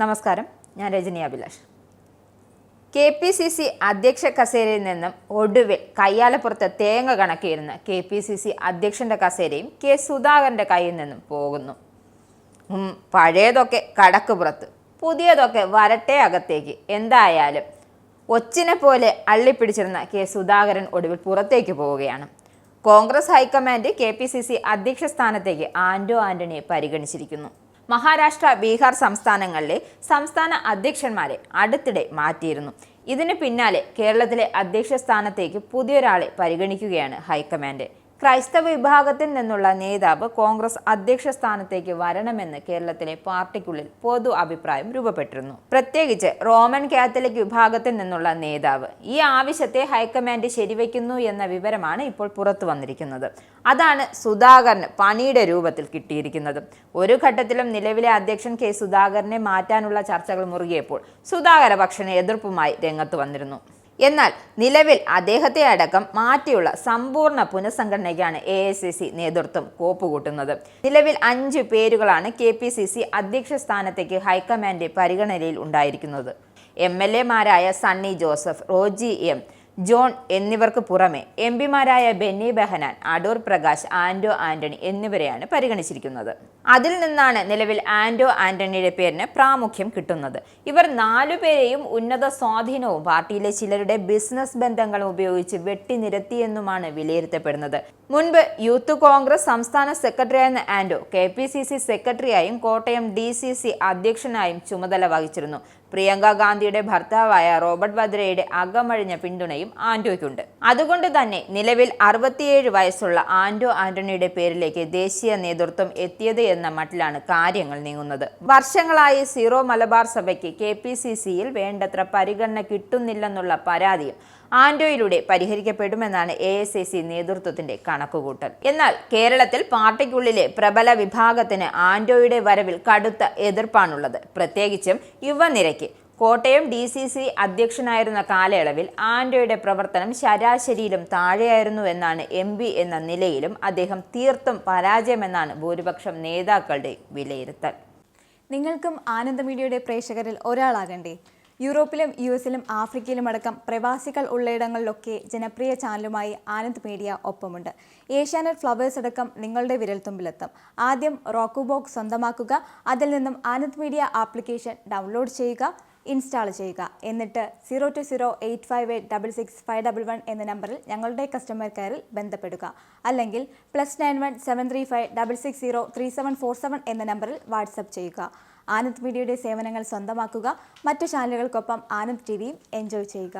നമസ്കാരം, ഞാൻ രജനി അഭിലാഷ്. KPCC അധ്യക്ഷ കസേരയിൽ നിന്നും ഒടുവിൽ കയ്യാലപ്പുറത്ത് തേങ്ങ കണക്കിയിരുന്ന KPCC അധ്യക്ഷന്റെ കസേരയും കെ സുധാകരന്റെ കയ്യിൽ നിന്നും പോകുന്നു. പഴയതൊക്കെ കടക്കുപുറത്ത്, പുതിയതൊക്കെ വരട്ടെ അകത്തേക്ക്. എന്തായാലും ഒച്ചിനെ പോലെ അള്ളിപ്പിടിച്ചിരുന്ന കെ സുധാകരൻ ഒടുവിൽ പുറത്തേക്ക് പോവുകയാണ്. കോൺഗ്രസ് ഹൈക്കമാൻഡ് KPCC അധ്യക്ഷ സ്ഥാനത്തേക്ക് ആന്റോ ആന്റണിയെ പരിഗണിച്ചിരിക്കുന്നു. മഹാരാഷ്ട്ര, ബീഹാർ സംസ്ഥാനങ്ങളിലെ സംസ്ഥാന അധ്യക്ഷന്മാരെ അടുത്തിടെ മാറ്റിയിരുന്നു. ഇതിന് പിന്നാലെ കേരളത്തിലെ അധ്യക്ഷ സ്ഥാനത്തേക്ക് പുതിയൊരാളെ പരിഗണിക്കുകയാണ് ഹൈക്കമാൻഡ്. ക്രൈസ്തവ വിഭാഗത്തിൽ നിന്നുള്ള നേതാവ് കോൺഗ്രസ് അധ്യക്ഷ സ്ഥാനത്തേക്ക് വരണമെന്ന് കേരളത്തിലെ പാർട്ടിക്കുള്ളിൽ പൊതു അഭിപ്രായം രൂപപ്പെട്ടിരുന്നു. പ്രത്യേകിച്ച് റോമൻ കാത്തലിക് വിഭാഗത്തിൽ നിന്നുള്ള നേതാവ്. ഈ ആവശ്യത്തെ ഹൈക്കമാൻഡ് ശരിവെക്കുന്നു എന്ന വിവരമാണ് ഇപ്പോൾ പുറത്തു വന്നിരിക്കുന്നത്. അതാണ് സുധാകരന് പണിയുടെ രൂപത്തിൽ കിട്ടിയിരിക്കുന്നത്. ഒരു ഘട്ടത്തിലും നിലവിലെ അധ്യക്ഷൻ കെ സുധാകരനെ മാറ്റാനുള്ള ചർച്ചകൾ മുറുകിയപ്പോൾ സുധാകര പക്ഷന് എതിർപ്പുമായി രംഗത്ത് വന്നിരുന്നു. എന്നാൽ നിലവിൽ അദ്ദേഹത്തെ അടക്കം മാറ്റിയുള്ള സമ്പൂർണ്ണ പുനഃസംഘടനയ്ക്കാണ് AICC നേതൃത്വം കോപ്പുകൂട്ടുന്നത്. നിലവിൽ 5 പേരുകളാണ് KPCC അധ്യക്ഷ സ്ഥാനത്തേക്ക് ഹൈക്കമാൻഡ് പരിഗണനയിൽ ഉണ്ടായിരിക്കുന്നത്. MLA മാരായ സണ്ണി ജോസഫ്, റോജി M, ജോൺ എന്നിവർക്ക് പുറമെ MP മാരായ ബെന്നി ബെഹനാൻ, അടൂർ പ്രകാശ്, ആന്റോ ആന്റണി എന്നിവരെയാണ് പരിഗണിച്ചിരിക്കുന്നത്. അതിൽ നിന്നാണ് നിലവിൽ ആന്റോ ആന്റണിയുടെ പേരിന് പ്രാമുഖ്യം കിട്ടുന്നത്. ഇവർ 4 പേരെയും ഉന്നത സ്വാധീനവും പാർട്ടിയിലെ ചിലരുടെ ബിസിനസ് ബന്ധങ്ങളും ഉപയോഗിച്ച് വെട്ടിനിരത്തിയെന്നുമാണ് വിലയിരുത്തപ്പെടുന്നത്. മുൻപ് യൂത്ത് കോൺഗ്രസ് സംസ്ഥാന സെക്രട്ടറിയായിരുന്ന ആന്റോ KPCC സെക്രട്ടറിയായും കോട്ടയം DCC അധ്യക്ഷനായും ചുമതല വഹിച്ചിരുന്നു. പ്രിയങ്ക ഗാന്ധിയുടെ ഭർത്താവായ റോബർട്ട് വദ്രയുടെ അകമഴിഞ്ഞ പിന്തുണയും ആന്റോയ്ക്കുണ്ട്. അതുകൊണ്ട് തന്നെ നിലവിൽ 67 വയസ്സുള്ള ആന്റോ ആന്റണിയുടെ പേരിലേക്ക് ദേശീയ നേതൃത്വം എത്തിയത് എന്ന മട്ടിലാണ് കാര്യങ്ങൾ നീങ്ങുന്നത്. വർഷങ്ങളായി സീറോ മലബാർ സഭയ്ക്ക് KPCCയിൽ വേണ്ടത്ര പരിഗണന കിട്ടുന്നില്ലെന്നുള്ള പരാതിയും ആന്റോയിലൂടെ പരിഹരിക്കപ്പെടുമെന്നാണ് AICC നേതൃത്വത്തിന്റെ കണക്കുകൂട്ടൽ. എന്നാൽ കേരളത്തിൽ പാർട്ടിക്കുള്ളിലെ പ്രബല വിഭാഗത്തിന് ആന്റോയുടെ വരവിൽ കടുത്ത എതിർപ്പാണുള്ളത്. പ്രത്യേകിച്ചും യുവനിരയ്ക്ക്. കോട്ടയം DCC അധ്യക്ഷനായിരുന്ന കാലയളവിൽ ആന്റോയുടെ പ്രവർത്തനം ശരാശരിയിലും താഴെയായിരുന്നു എന്നാണ് MP എന്ന നിലയിലും അദ്ദേഹം തീർത്തും പരാജയമെന്നാണ് ഭൂരിപക്ഷം നേതാക്കളുടെ വിലയിരുത്തൽ. നിങ്ങൾക്കും ആനന്ദ മീഡിയയുടെ പ്രേക്ഷകരിൽ ഒരാളാകണ്ടേ? യൂറോപ്പിലും US-ലും ആഫ്രിക്കയിലും അടക്കം പ്രവാസികൾ ഉള്ളയിടങ്ങളിലൊക്കെ ജനപ്രിയ ചാനലുമായി ആനന്ദ് മീഡിയ ഒപ്പമുണ്ട്. ഏഷ്യാനെറ്റ് ഫ്ലവേഴ്സ് അടക്കം നിങ്ങളുടെ വിരൽത്തുമ്പിലെത്തും. ആദ്യം റോക്കു ബോക്സ് സ്വന്തമാക്കുക. അതിൽ നിന്നും ആനന്ദ് മീഡിയ ആപ്ലിക്കേഷൻ ഡൗൺലോഡ് ചെയ്യുക, ഇൻസ്റ്റാൾ ചെയ്യുക. എന്നിട്ട് 02085866511 എന്ന നമ്പറിൽ ഞങ്ങളുടെ കസ്റ്റമർ കെയറിൽ ബന്ധപ്പെടുക. അല്ലെങ്കിൽ +91 735 660 3747 എന്ന നമ്പറിൽ വാട്സപ്പ് ചെയ്യുക. ആനന്ദ് മീഡിയയുടെ സേവനങ്ങൾ സ്വന്തമാക്കുക. മറ്റു ചാനലുകൾക്കൊപ്പം ആനന്ദ് TVയും എൻജോയ് ചെയ്യുക.